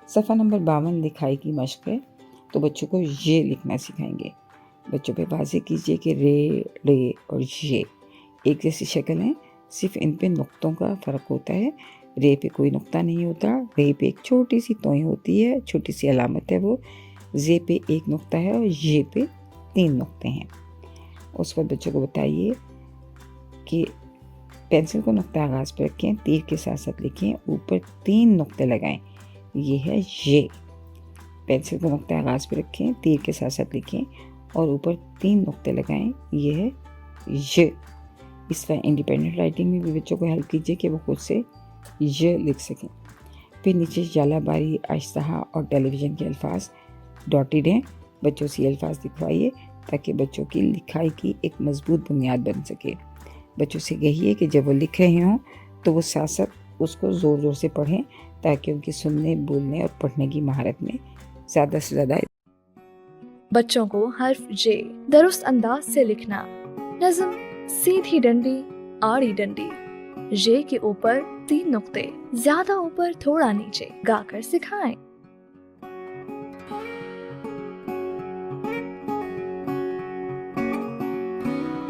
صفحہ نمبر 52 لکھائی کی مشق ہے، تو بچوں کو یہ لکھنا سکھائیں گے۔ بچوں پہ واضح کیجیے کہ رے، رے اور یہ ایک جیسی شکل ہیں، صرف ان پہ نقطوں کا فرق ہوتا ہے۔ رے پہ کوئی نقطہ نہیں ہوتا، رے پہ ایک چھوٹی سی توئیں ہوتی ہے، چھوٹی سی علامت ہے وہ، زے پہ ایک نقطہ ہے اور یہ پہ 3 نقطے ہیں۔ اس وقت بچوں کو بتائیے کہ پینسل کو نقطہ آغاز پہ رکھیں، تیر کے ساتھ ساتھ لکھیں، اوپر 3 نقطے لگائیں، یہ ہے یہ۔ پینسل کو نقطہ آغاز پہ رکھیں، تیر کے ساتھ ساتھ لکھیں اور اوپر 3 نقطے لگائیں، یہ ہے یہ۔ اس طرح انڈیپینڈنٹ رائٹنگ میں بھی بچوں کو ہیلپ کیجیے کہ وہ خود سے یہ لکھ سکیں۔ پھر نیچے جالا باری، اشتہا اور ٹیلی ویژن کے الفاظ ڈاٹیڈ ہیں، بچوں سے یہ الفاظ لکھوائیے تاکہ بچوں کی لکھائی کی ایک مضبوط بنیاد بن سکے۔ بچوں سے کہیے کہ جب وہ لکھ رہے ہوں تو وہ ساتھ ساتھ اس کو زور زور سے پڑھیں تاکہ ان کی سننے، بولنے اور پڑھنے کی مہارت میں زیادہ سے زیادہ۔ بچوں کو حرف جے درست انداز سے لکھنا، نظم سیدھی ڈنڈی آڑی ڈنڈی، جے کے اوپر 3 نقطے، زیادہ اوپر تھوڑا نیچے، گا کر سکھائیں۔